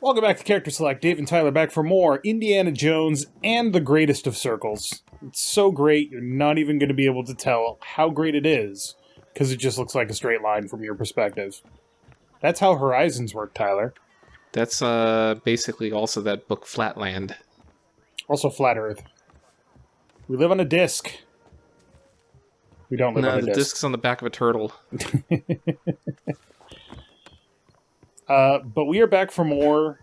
Welcome back to Character Select. Dave and Tyler back for more Indiana Jones and the Greatest of Circles. It's so great, you're not even going to be able to tell how great it is, because it just looks like a straight line from your perspective. That's how Horizons work, Tyler. That's basically also that book Flatland. Also Flat Earth. We live on a disc. We don't live on a disc. No, the disc's on the back of a turtle. But we are back for more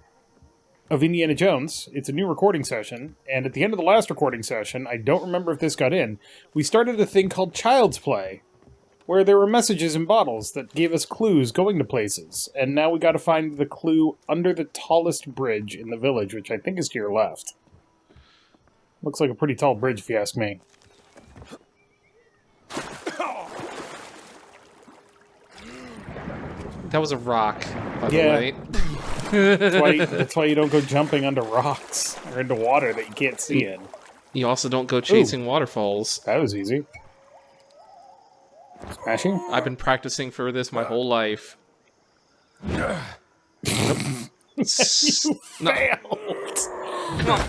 of Indiana Jones. It's a new recording session, and at the end of the last recording session, I don't remember if this got in, we started a thing called Child's Play, where there were messages in bottles that gave us clues going to places, and now we gotta find the clue under the tallest bridge in the village, which I think is to your left. Looks like a pretty tall bridge, if you ask me. That was a rock, by the way. That's why you don't go jumping under rocks or into water that you can't see in. You also don't go chasing waterfalls. That was easy. Smashing? I've been practicing for this my whole life. You failed! Come on.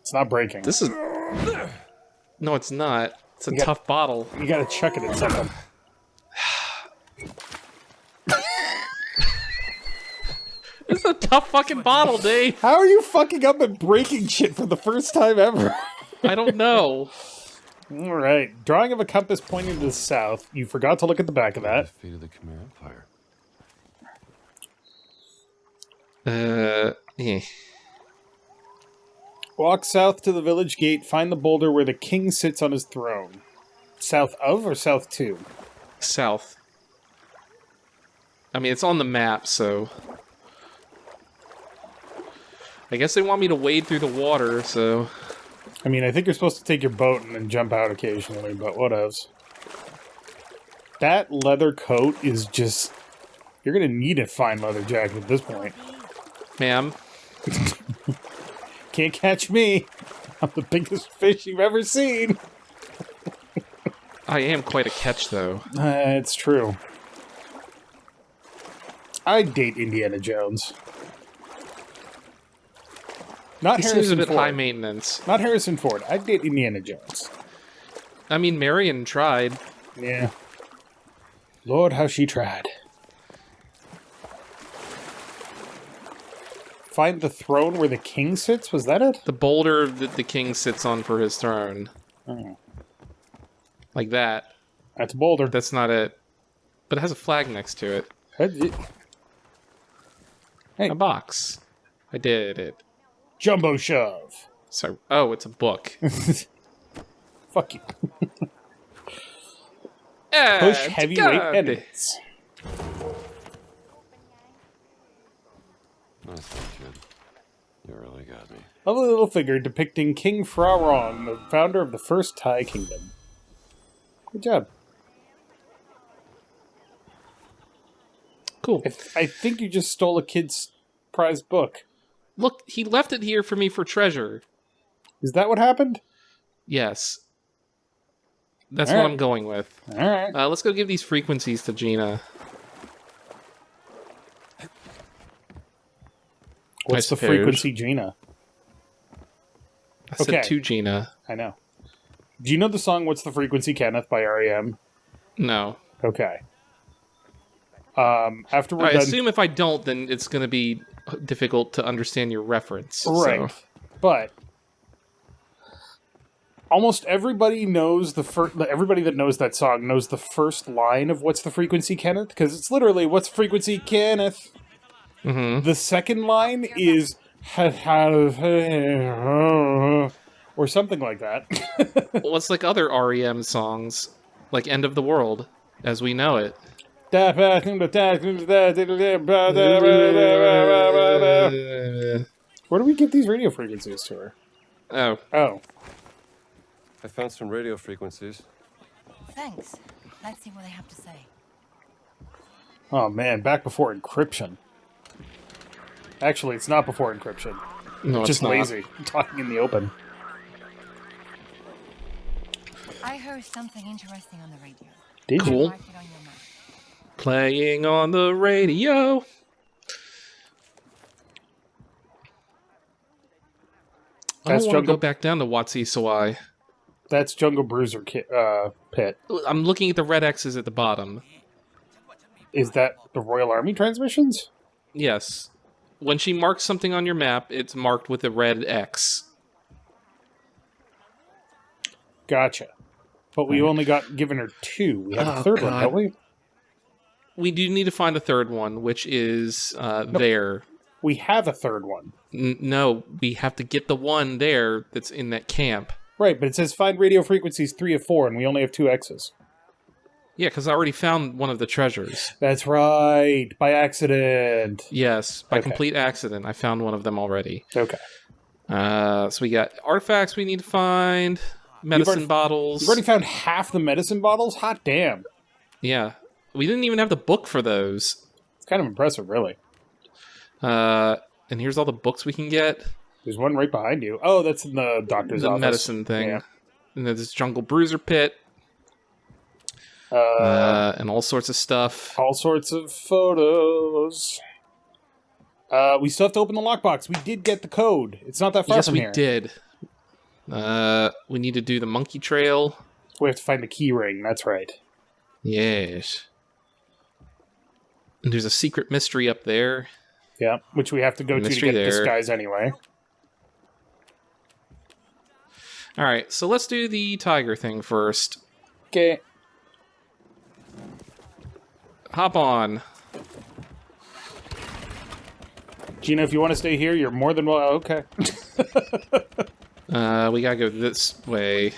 It's not breaking. This is... No, it's not. It's a tough bottle. You gotta chuck it at something. This is a tough fucking bottle, Dave. How are you fucking up and breaking shit for the first time ever? I don't know. Alright. Drawing of a compass pointing to the south. You forgot to look at the back of that. Fate of the Khmer Empire. Yeah. Walk south to the village gate, find the boulder where the king sits on his throne. South of or south to? South. I mean, it's on the map, so... I guess they want me to wade through the water, so... I mean, I think you're supposed to take your boat and then jump out occasionally, but whatevs. That leather coat is just... You're gonna need a fine leather jacket at this point. Ma'am. Can't catch me. I'm the biggest fish you've ever seen. I am quite a catch, though. It's true. I'd date Indiana Jones. Not He Harrison seems a bit Ford. high maintenance. Not Harrison Ford. I'd date Indiana Jones. I mean, Marion tried. Yeah. Lord, how she tried. Find the throne where the king sits? Was that it? The boulder that the king sits on for his throne. Oh. Like that. That's a boulder. That's not it. But it has a flag next to it. Hey. A box. I did it. Jumbo shove. So, oh, it's a book. Fuck you. Push Push heavyweight enemies. Nice, kid. You really got me. Lovely little figure depicting King Fra Ron, the founder of the first Thai kingdom. Good job. Cool. I think you just stole a kid's prized book. Look, he left it here for me for treasure. Is that what happened? Yes. That's All what right. I'm going with. Alright. Let's go give these frequencies to Gina. What's the suppose. frequency, Gina? I said Okay. to Gina. I know. Do you know the song What's the Frequency, Kenneth by R.E.M.? No. Okay. After we're I done... assume if I don't, then it's going to be difficult to understand your reference. Right. So. But almost everybody knows everybody that knows that song knows the first line of What's the Frequency, Kenneth? Because it's literally What's the Frequency, Kenneth? Mm-hmm. The second line is or something like that. Well, it's like other REM songs, like End of the World, as we know it. Where do we get these radio frequencies to her? Oh. Oh. I found some radio frequencies. Thanks. Let's see what they have to say. Oh man, back before encryption. Actually, it's not before encryption. No, Just it's not. lazy. Talking in the open. I heard something interesting on the radio. Did Cool. Mark it on your map. Playing on the radio. I That's don't want to Jungle. go back down to Watsy Sawai. That's Jungle Bruiser pit. I'm looking at the red X's at the bottom. Is that the Royal Army transmissions? Yes. When she marks something on your map, it's marked with a red X. Gotcha. But we only got given her 2. We have a third one, don't we? We do need to find a third one, which is there. We have a third one. No, we have to get the one there that's in that camp. Right, but it says find radio frequencies 3 of 4, and we only have 2 X's. Yeah, because I already found one of the treasures. That's right. By accident. Yes, by Okay. complete accident. I found one of them already. Okay. So we got artifacts we need to find, medicine bottles. You've already found half the medicine bottles? Hot damn. Yeah. We didn't even have the book for those. It's kind of impressive, really. And here's all the books we can get. There's one right behind you. Oh, that's in the doctor's The office. medicine thing. Yeah. And there's this Jungle Bruiser pit. And all sorts of stuff. All sorts of photos. We still have to open the lockbox. We did get the code. It's not that far Yes, from we here. did. We need to do the monkey trail. We have to find the key ring. That's right. Yes. And there's a secret mystery up there. Yeah, which we have to go to Mystery get there. disguise anyway. All right, so let's do the tiger thing first. Okay. Hop on. Gina, if you want to stay here, you're more than well. Okay. We gotta go this way.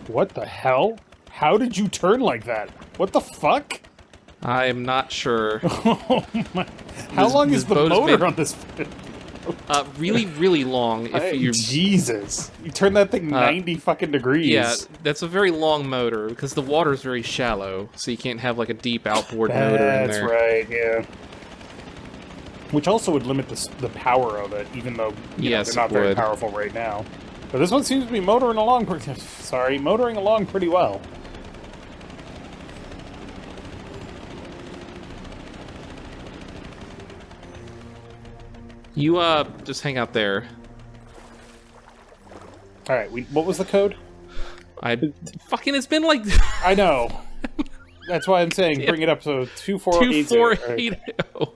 What the hell? How did you turn like that? What the fuck? I am not sure. Oh my. How This- long this is the boat is motor made- on this? Really, really long. If you, Jesus. You turn that thing 90 fucking degrees. yeah, that's a very long motor because the water is very shallow, so you can't have like a deep outboard motor in That's there. right, yeah. Which also would limit the power of it, even though Yes, they're not it very would. powerful right now. But this one seems to be motoring along pretty well. You just hang out there. All right, what was the code? It's been like I know. That's why I'm saying bring it up. So 2480. 2480.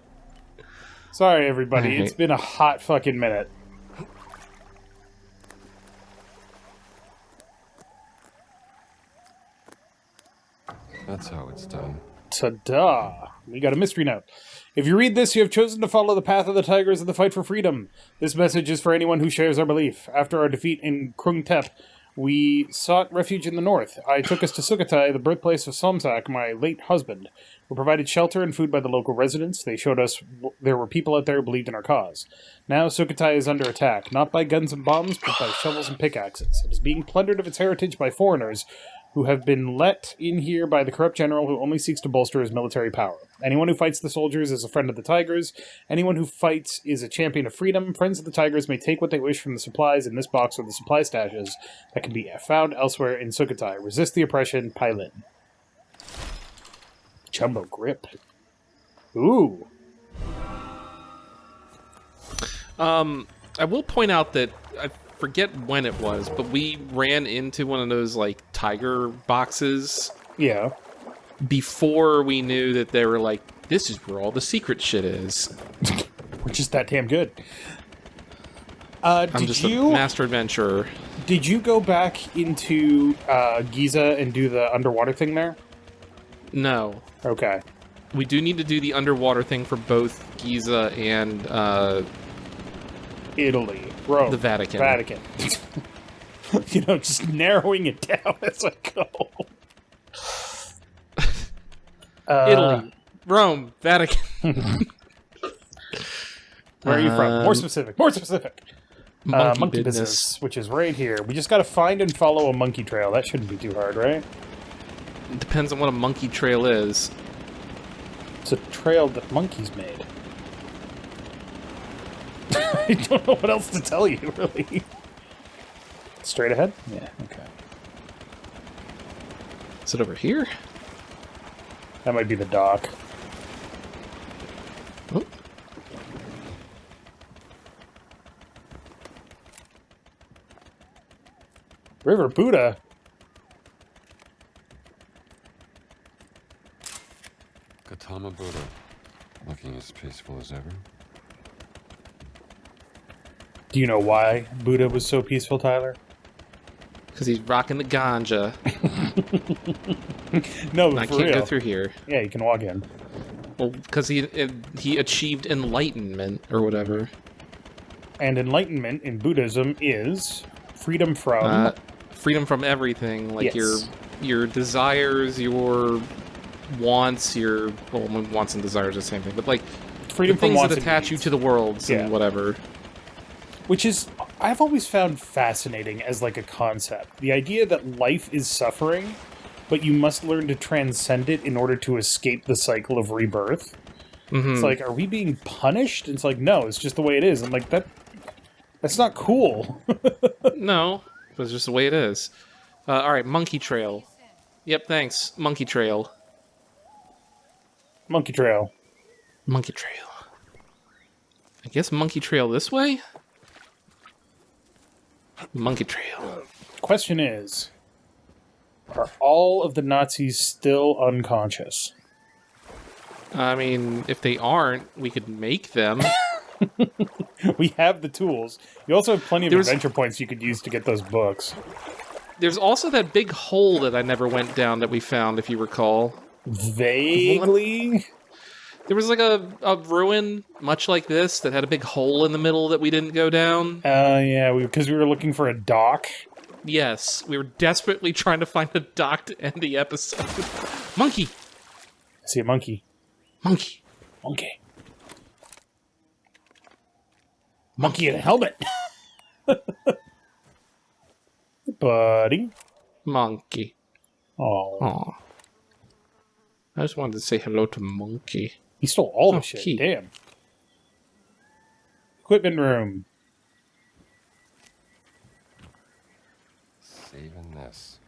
Sorry, everybody. All right. It's been a hot fucking minute. That's how it's done. Ta-da! We got a mystery note. If you read this, you have chosen to follow the path of the tigers in the fight for freedom. This message is for anyone who shares our belief. After our defeat in Krung Tep, we sought refuge in the north. I took us to Sukhothai, the birthplace of Somsak, my late husband. We provided shelter and food by the local residents. They showed us there were people out there who believed in our cause. Now Sukhothai is under attack, not by guns and bombs, but by shovels and pickaxes. It is being plundered of its heritage by foreigners who have been let in here by the corrupt general who only seeks to bolster his military power. Anyone who fights the soldiers is a friend of the Tigers. Anyone who fights is a champion of freedom. Friends of the Tigers may take what they wish from the supplies in this box or the supply stashes that can be found elsewhere in Sukhothai. Resist the oppression, Pylin. Jumbo grip. Ooh. I will point out that I forget when it was, but we ran into one of those like tiger boxes Yeah. before we knew that they were like, this is where all the secret shit is. We're just that damn good. I'm just a master adventurer. Did you go back into Giza and do the underwater thing there? No. Okay. We do need to do the underwater thing for both Giza and Italy. Rome. the Vatican. Vatican. Just narrowing it down as I go. Italy, Rome, Vatican. Where are you from? More specific. More specific. Monkey business, which is right here. We just got to find and follow a monkey trail. That shouldn't be too hard, right? It depends on what a monkey trail is. It's a trail that monkeys made. I don't know what else to tell you, really. Straight ahead? Yeah, okay. Is it over here? That might be the dock. Oh. River Buddha. Gautama Buddha, looking as peaceful as ever. Do you know why Buddha was so peaceful, Tyler? Because he's rocking the ganja. No, And but I for can't real. go through here. Yeah, you can walk in. Well, because he achieved enlightenment or whatever. And enlightenment in Buddhism is freedom from... Freedom from everything, like Yes. your desires, your wants, wants and desires are the same thing, but like freedom the things from wants that and attach you needs. to the worlds Yeah. and whatever. Which is, I've always found fascinating as like a concept. The idea that life is suffering, but you must learn to transcend it in order to escape the cycle of rebirth. Mm-hmm. It's like, are we being punished? It's like, no, it's just the way it is. I'm like, that's not cool. No, but it's just the way it is. All right, Monkey Trail. Yep, thanks. Monkey Trail. Monkey Trail. Monkey Trail. I guess Monkey Trail this way? Monkey Trail. Question is, are all of the Nazis still unconscious? I mean, if they aren't, we could make them. We have the tools. You also have plenty of There's- adventure points you could use to get those books. There's also that big hole that I never went down that we found, if you recall. Vaguely? There was like a ruin, much like this, that had a big hole in the middle that we didn't go down. Yeah, because we were looking for a dock. Yes, we were desperately trying to find a dock to end the episode. Monkey! I see a monkey. Monkey! Monkey. Monkey in a helmet. Buddy. Monkey. Oh, Aw. I just wanted to say hello to Monkey. he stole all the Oh, shit. key. Damn. Equipment room. Saving this.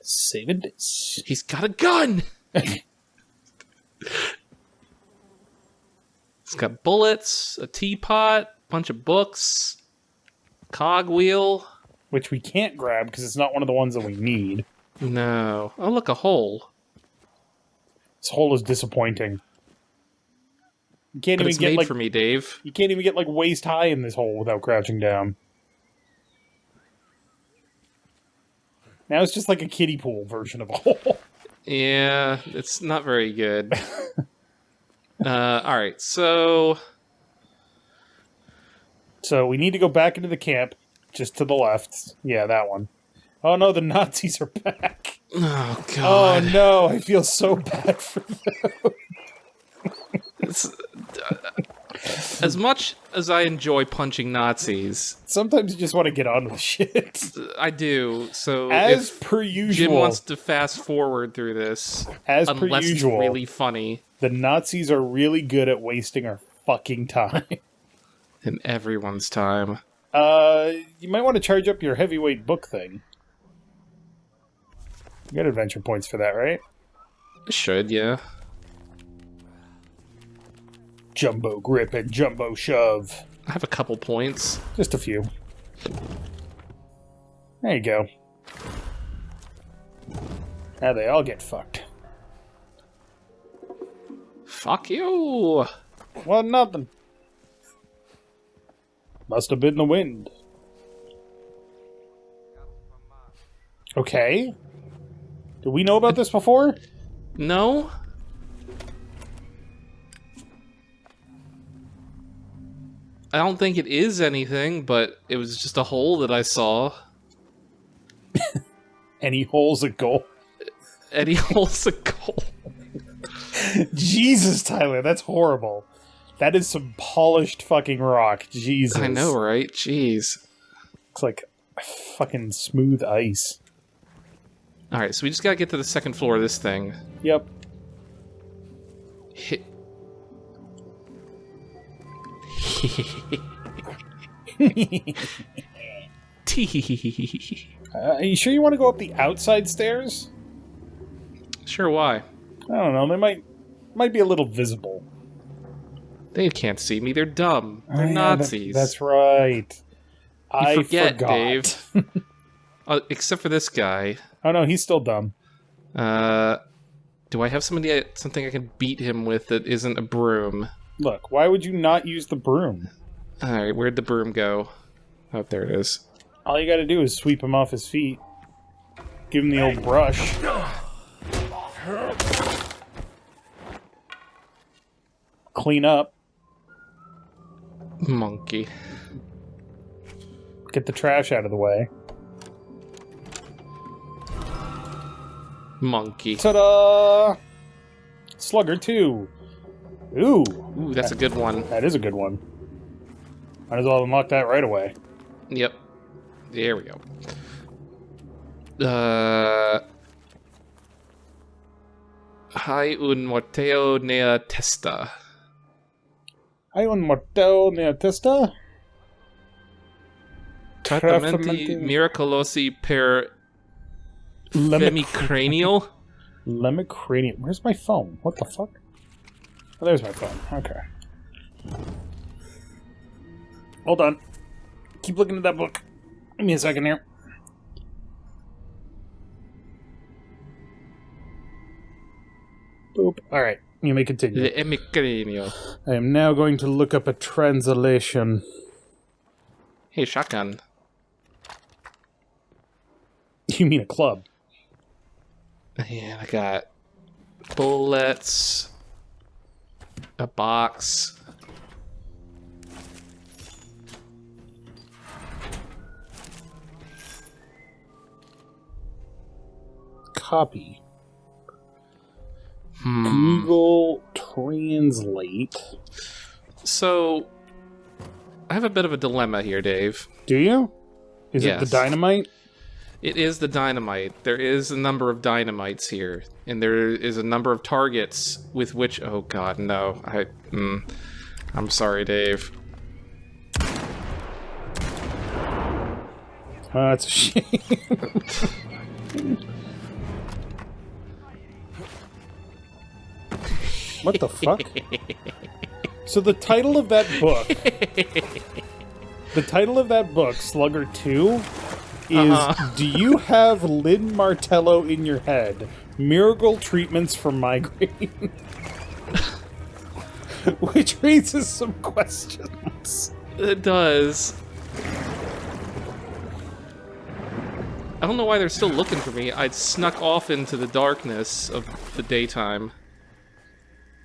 Saving this. He's got a gun! He's got bullets, a teapot, bunch of books, cogwheel. Which we can't grab because it's not one of the ones that we need. No. Oh, look, a hole. This hole is disappointing. You can't But even it's get made like for me, Dave. you can't even get like waist high in this hole without crouching down. Now it's just like a kiddie pool version of a hole. Yeah, it's not very good. Alright, so... So we need to go back into the camp, just to the left. Yeah, that one. Oh no, the Nazis are back. Oh, Oh God. no, I feel so bad for them. It's, as much as I enjoy punching Nazis, Sometimes you just want to get on with shit. I do. So As if per Jim usual, wants to fast forward through this, as per unless usual, it's really funny, the Nazis are really good at wasting our fucking time. in everyone's time. You might want to charge up your heavyweight book thing. You got adventure points for that, right? Should, yeah. Jumbo grip and jumbo shove. I have a couple points. Just a few. There you go. Now they all get fucked. Fuck you! Well, nothing. Must have been the wind. Okay. Did we know about this before? No? I don't think it is anything, but it was just a hole that I saw. Any holes a goal? Eddie holes a goal. Jesus, Tyler, that's horrible. That is some polished fucking rock. Jesus. I know, right? Jeez. Looks like fucking smooth ice. Alright, so we just gotta get to the second floor of this thing. Yep. Hit. Are you sure you want to go up the outside stairs? Sure, why? I don't know. They might be a little visible. They can't see me. They're dumb. They're Yeah, Nazis. that's right. I forget, forgot. Dave. Except for this guy. Oh no, he's still dumb. Do I have something I can beat him with that isn't a broom? Look, why would you not use the broom? Alright, where'd the broom go? Oh, there it is. All you gotta do is sweep him off his feet. Give him the old brush. Clean up. Monkey. Get the trash out of the way. Monkey. Ta-da! Slugger 2. Ooh. Ooh, that's a good one. That is a good one. Might as well unlock that right away. Yep. There we go. Hai un morteo nea testa. Hai un morteo nella testa? Trattamenti miracolosi per Lemicranial? Lemicranial. Where's my phone? What the fuck? Oh, there's my phone. Okay. Hold on. Keep looking at that book. Give me a second here. Boop. Alright, you may continue. Lemicranial. I am now going to look up a translation. Hey, shotgun. You mean a club? And I got bullets, a box. Copy. Google Translate. So, I have a bit of a dilemma here, Dave. Do you? Is it Yes. the dynamite? It is the dynamite. There is a number of dynamites here, and there is a number of targets with which... Oh god, no. I'm sorry, Dave. That's a shame. What the fuck? So the title of that book... The title of that book, Slugger 2... is Do you have Lynn Martello in your head? Miracle treatments for migraine. Which raises some questions. It does. I don't know why they're still looking for me. I'd snuck off into the darkness of the daytime.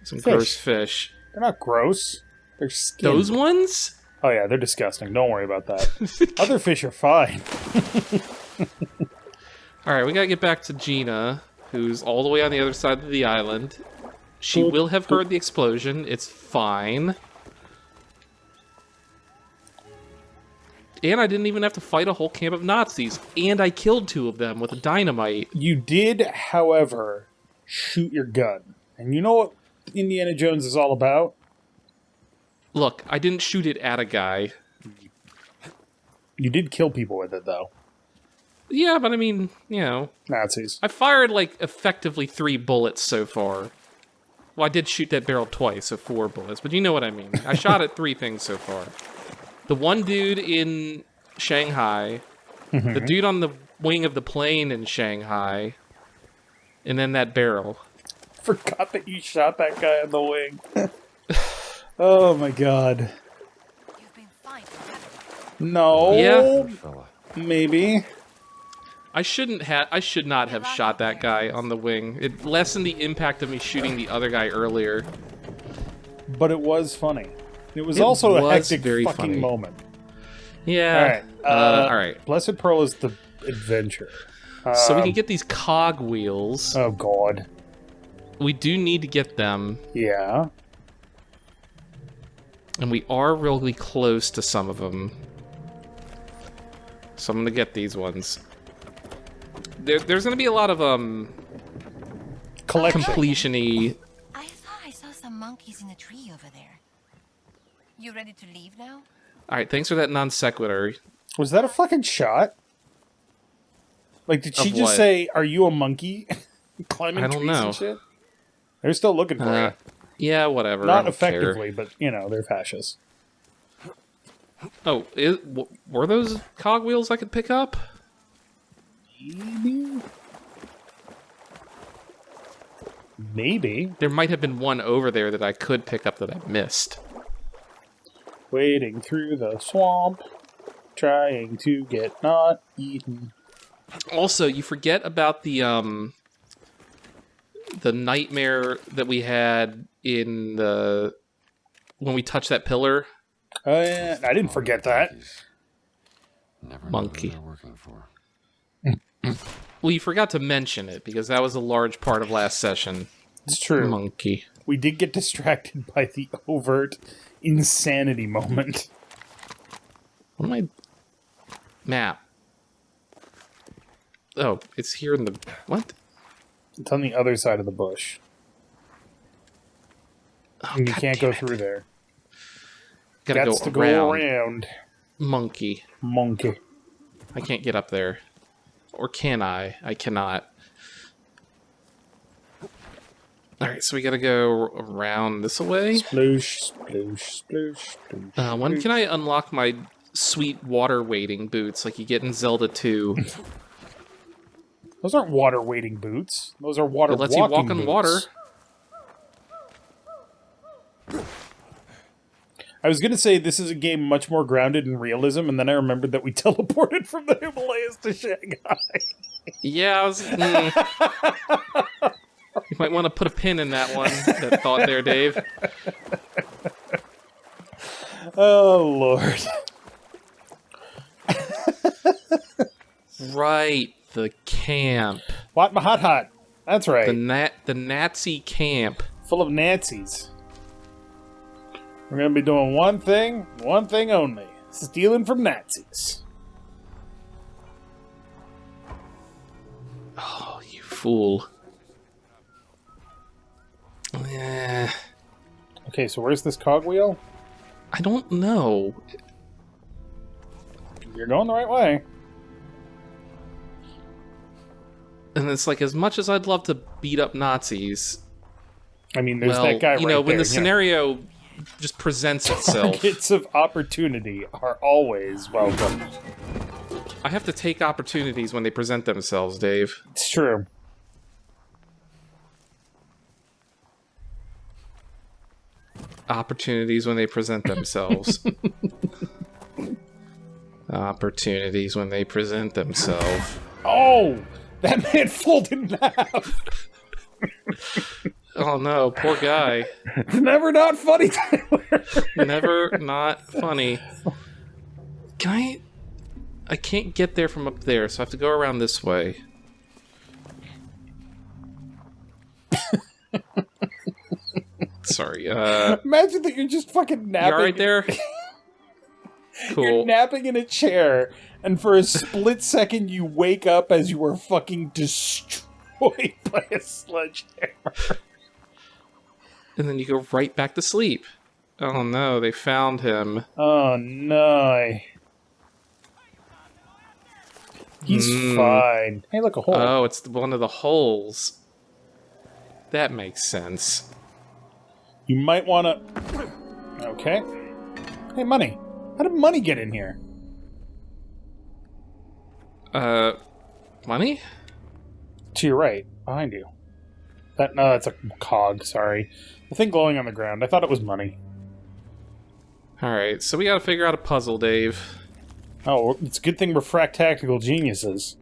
Some gross fish. They're not gross. They're skin. Those ones? Oh yeah, they're disgusting. Don't worry about that. Other fish are fine. Alright, we gotta get back to Gina, who's all the way on the other side of the island. She will have heard the explosion. It's fine. And I didn't even have to fight a whole camp of Nazis. And I killed 2 of them with a dynamite. You did, however, shoot your gun. And you know what Indiana Jones is all about? Look, I didn't shoot it at a guy. You did kill people with it, though. Yeah, but I mean, you know... Nazis. I fired, like, effectively 3 bullets so far. Well, I did shoot that barrel twice, so 4 bullets, but you know what I mean. I shot at 3 things so far. The one dude in Shanghai, the dude on the wing of the plane in Shanghai, and then that barrel. Forgot that you shot that guy on the wing. Oh my god. You've been fine, haven't you? No. Yeah. Fella. Maybe. I should not have shot that guy on the wing. It lessened the impact of me shooting the other guy earlier. But it was funny. It was It also a was hectic very fucking funny. moment. Yeah. Alright. Blessed Pearl is the adventure. So we can get these cog wheels. Oh god. We do need to get them. Yeah. And we are really close to some of them. So I'm gonna get these ones. There's gonna be a lot of, Collection. completion-y. I thought I saw some monkeys in a tree over there. You ready to leave now? Alright, thanks for that non sequitur. Was that a fucking shot? Like, did she Of just what? say, "Are you a monkey?" Climbing I don't trees know. and shit? They're still looking for you. Yeah, whatever. I Not don't effectively, but, they're fascists. care. Oh, were those cogwheels I could pick up? Maybe. There might have been one over there that I could pick up that I missed. Wading through the swamp, trying to get not eaten. Also, you forget about the nightmare that we had in when we touched that pillar. I didn't forget that. Never Monkey. know who they're working for. Well, you forgot to mention it because that was a large part of last session. It's true. Monkey. We did get distracted by the overt insanity moment. What am I... Map. Oh, it's here in the... What? It's on the other side of the bush. Oh, And you God can't damn go it. through there. Gotta Gots to go around. go around. Monkey. Monkey. I can't get up there. Or can I? I cannot. Alright, so we gotta go around this way. Sploosh, sploosh, sploosh, sploosh. When can I unlock my sweet water wading boots like you get in Zelda 2? Those aren't water wading boots. Those are water It lets walking you walk on boots. water. I was going to say this is a game much more grounded in realism, and then I remembered that we teleported from the Himalayas to Shanghai. Yeah, I was... You might want to put a pin in that one, that thought there, Dave. Oh, Lord. Right, the camp. Wat Mahat. That's right. The Nazi camp. Full of Nazis. We're going to be doing one thing only. Stealing from Nazis. Oh, you fool. Eh, Okay, so where's this cogwheel? I don't know. You're going the right way. And it's like, as much as I'd love to beat up Nazis, I mean, there's well, that guy you know, right when there, the scenario just presents itself, Targets of opportunity are always welcome. I have to take opportunities when they present themselves, Dave. It's true. Opportunities when they present themselves. Opportunities when they present themselves. Oh! That man folded in half! Oh no, poor guy. It's never not funny, Tyler! Never not funny. Can I can't get there from up there, so I have to go around this way. Sorry, Imagine that you're just fucking napping. you alright there? Cool. You're napping in a chair, and for a split second you wake up as you were fucking destroyed by a sledgehammer. And then you go right back to sleep. Oh no, they found him. Oh no. He's fine. Hey, look, a hole. Oh, it's one of the holes. That makes sense. You might want to... Okay. Hey, money. How did money get in here? Money? To your right, behind you. No, that's a cog, sorry. The thing glowing on the ground. I thought it was money. Alright, so we gotta figure out a puzzle, Dave. Oh, it's a good thing we're fractactical geniuses.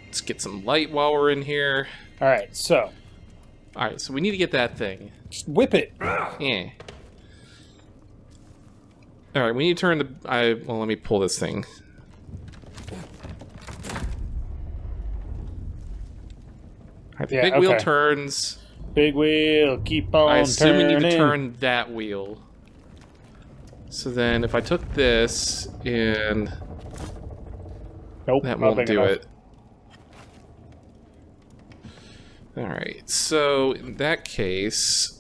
Let's get some light while we're in here. Alright, so. Alright, so we need to get that thing. Just whip it. Yeah. Alright, we need to turn the... well, let me pull this thing. Alright, the Yeah, big wheel okay. turns. Big wheel, keep on I assume we need to turning. turn that wheel. So then, if I took this and... Nope, That not won't big do enough. it. Alright, so in that case...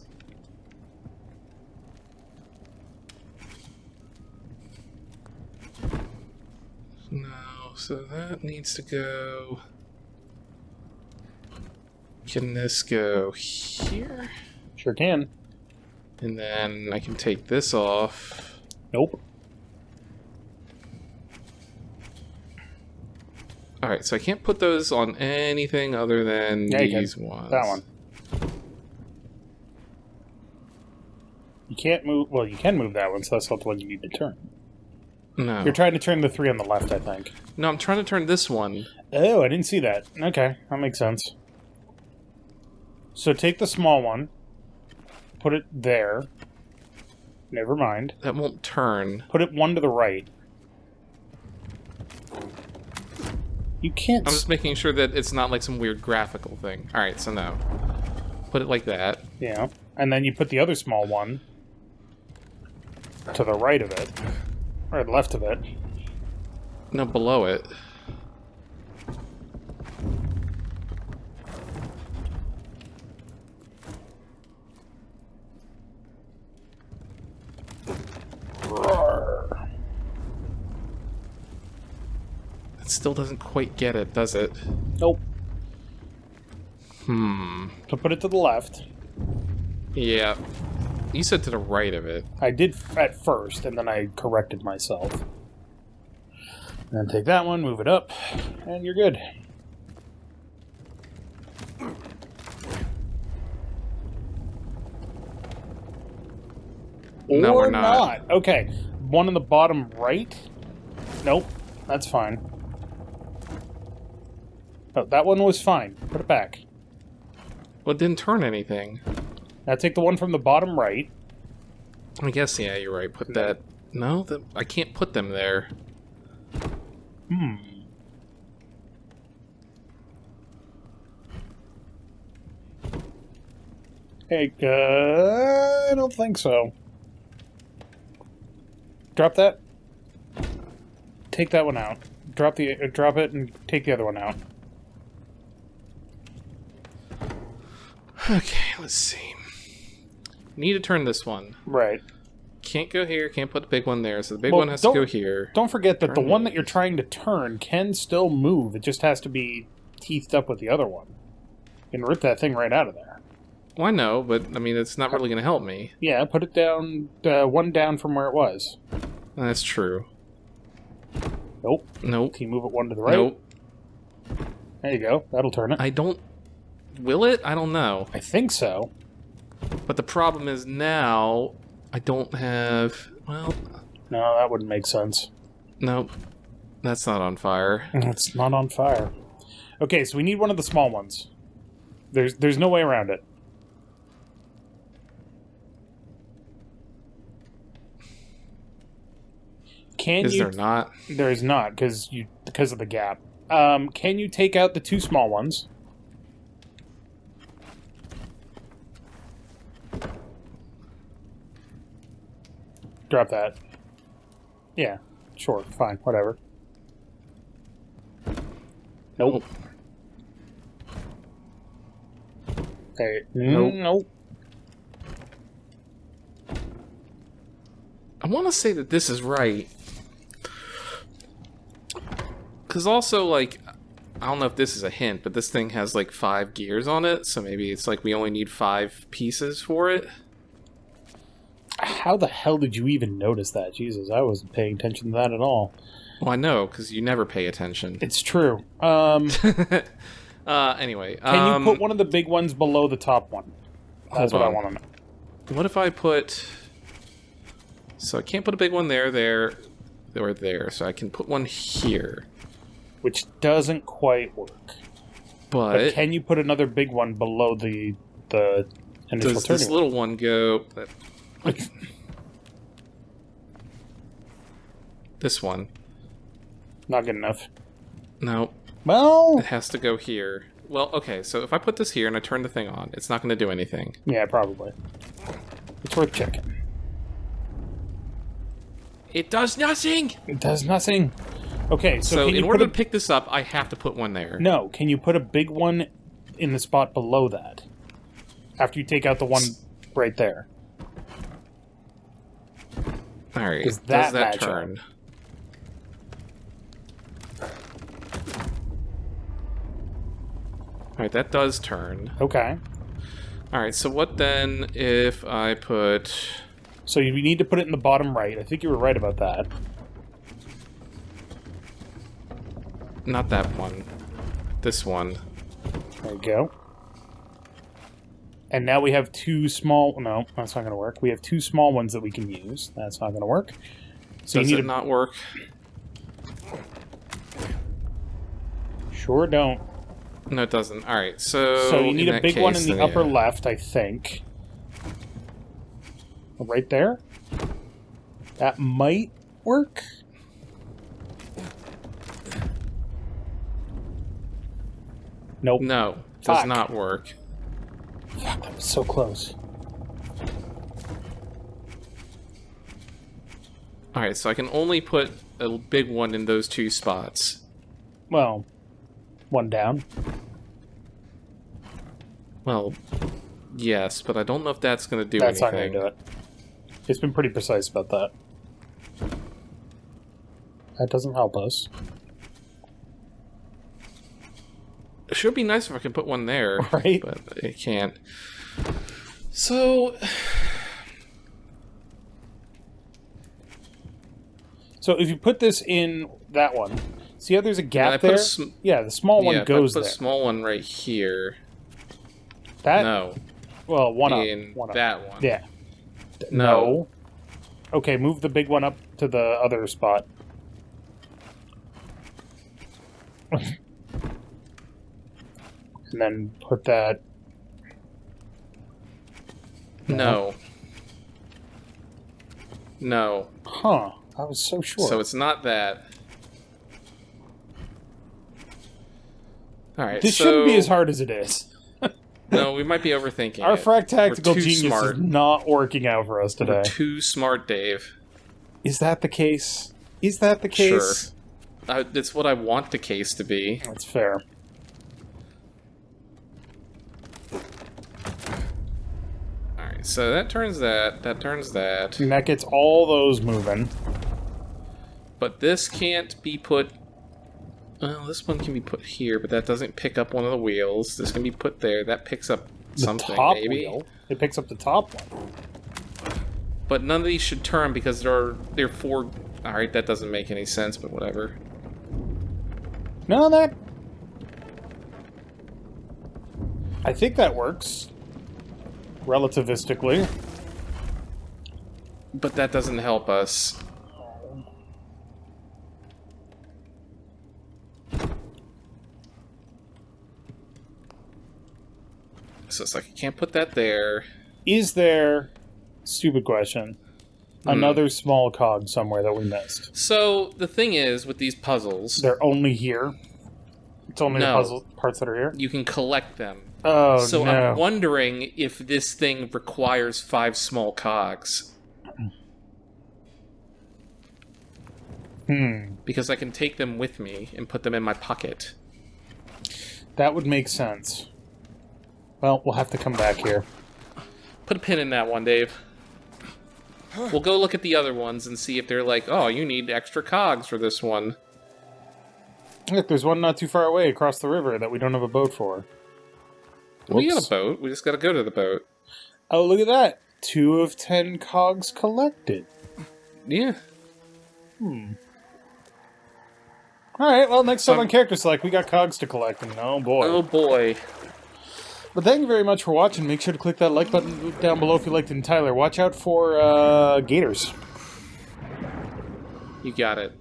No, So that needs to go... Can this go here? Sure can. And then I can take this off. Nope. Alright, so I can't put those on anything other than these ones. That one. You can't move... Well, you can move that one, so that's not the one you need to turn. No. You're trying to turn the 3 on the left, I think. No, I'm trying to turn this one. Oh, I didn't see that. Okay, that makes sense. So take the small one, put it there. Never mind. That won't turn. Put it one to the right. You can't... I'm just making sure that it's not like some weird graphical thing. Alright, so no. Put it like that. Yeah. And then you put the other small one to the right of it. Or left of it. No, below it. It still doesn't quite get it, does it? Nope. So put it to the left. Yeah. You said to the right of it. I did at first, and then I corrected myself. And then take that one, move it up, and you're good. No, or we're not. Okay. One on the bottom right? Nope. That's fine. Oh, that one was fine. Put it back. Well, it didn't turn anything. Now take the one from the bottom right. I guess, yeah, you're right. Put that... No, I can't put them there. Hey, I don't think so. Drop that. Take that one out. Drop it and take the other one out. Okay, let's see. Need to turn this one. Right. Can't go here, can't put the big one there, so the big one has to go here. Don't forget that the one that you're trying to turn can still move. It just has to be teethed up with the other one. You can rip that thing right out of there. Well, I know, but, I mean, it's not really going to help me. Yeah, put it down, one down from where it was. That's true. Nope. Nope. Can you move it one to the right? Nope. There you go. That'll turn it. I don't... Will it? I don't know. I think so. But the problem is now, I don't have... Well... No, that wouldn't make sense. Nope. That's not on fire. It's not on fire. Okay, so we need one of the small ones. There's no way around it. Is there not? There is not, because of the gap. Can you take out the 2 small ones? Drop that. Yeah, sure, fine, whatever. Nope. Okay, Nope. nope. I want to say that this is right. Because also, like, I don't know if this is a hint, but this thing has, like, 5 gears on it, so maybe it's like we only need 5 pieces for it. How the hell did you even notice that? Jesus, I wasn't paying attention to that at all. Well, I know, because you never pay attention. It's true. Anyway. Can you put one of the big ones below the top one? That's what I want to know. What if I put... So I can't put a big one there, or there, so I can put one here. Which doesn't quite work. But can you put another big one below the initial does turning? this little one go... This one. Not good enough. No. Well... It has to go here. Well, okay, so if I put this here and I turn the thing on, it's not going to do anything. Yeah, probably. It's worth checking. It does nothing! It does nothing. Okay, so in order to pick this up, I have to put one there. No, can you put a big one in the spot below that? After you take out the one right there. Alright, Does does that match turn? Alright, that does turn. Okay. Alright, so what then if I put... So we need to put it in the bottom right. I think you were right about that. Not that one. This one. There you go. And now we have two small... No, that's not going to work. We have two small ones that we can use. That's not going to work. So Does you need it not work? Sure don't. No, it doesn't. Alright, so... So you need in a that big one case, in the then, upper yeah. left, I think. Right there? That might work? Nope. No, does Fuck. not work. Fuck, that was so close. Alright, so I can only put a big one in those two spots. Well, one down. Well, yes, but I don't know if that's going to do That's anything. not going to do it. It's been pretty precise about that. That doesn't help us. It should be nice if I can put one there, Right. but it can't. So, So if you put this in that one, see how there's a I gap put a there? sm- Yeah, the small one yeah, goes if I put there. a small one right here. That No, well, one in up, one up. that one. Yeah. No. Okay, move the big one up to the other spot. And then put that. No. No. Huh. I was so sure. So it's not that. Alright, This so... shouldn't be as hard as it is. No, we might be overthinking Our it. fractactical We're too genius smart. is not working out for us today. We're too smart, Dave. Is that the case? Is that the case? Sure. It's what I want the case to be. That's fair. Alright, so that turns that turns that. And that gets all those moving. But this can't be put... Well, this one can be put here, but that doesn't pick up one of the wheels. This can be put there. That picks up The something, top maybe. wheel. It picks up the top one. But none of these should turn because they're four... Alright, that doesn't make any sense, but whatever. No, that... I think that works. Relativistically. But that doesn't help us. So it's like, I can't put that there. Is there... Stupid question. Another small cog somewhere that we missed. So, the thing is, with these puzzles, They're only here? It's only the No. puzzle parts that are here? you can collect them. Oh, So no. I'm wondering if this thing requires 5 small cogs. Because I can take them with me and put them in my pocket. That would make sense. Well, we'll have to come back here. Put a pin in that one, Dave. We'll go look at the other ones and see if they're like, oh, you need extra cogs for this one. Look, there's one not too far away across the river that we don't have a boat for. We got Whoops. a boat. We just got to go to the boat. Oh, look at that. 2 of 10 cogs collected. Yeah. Alright, well, next time So- on Character Select, we got cogs to collect, and oh boy. Oh, boy. But thank you very much for watching. Make sure to click that like button down below if you liked it. And Tyler, watch out for gators. You got it.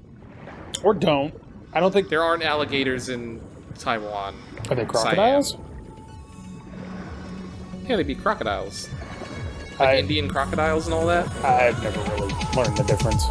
Or don't. I don't think... There aren't alligators in Taiwan. Are they crocodiles? Siam. Yeah, they'd be crocodiles. Like Indian crocodiles and all that. I've never really learned the difference.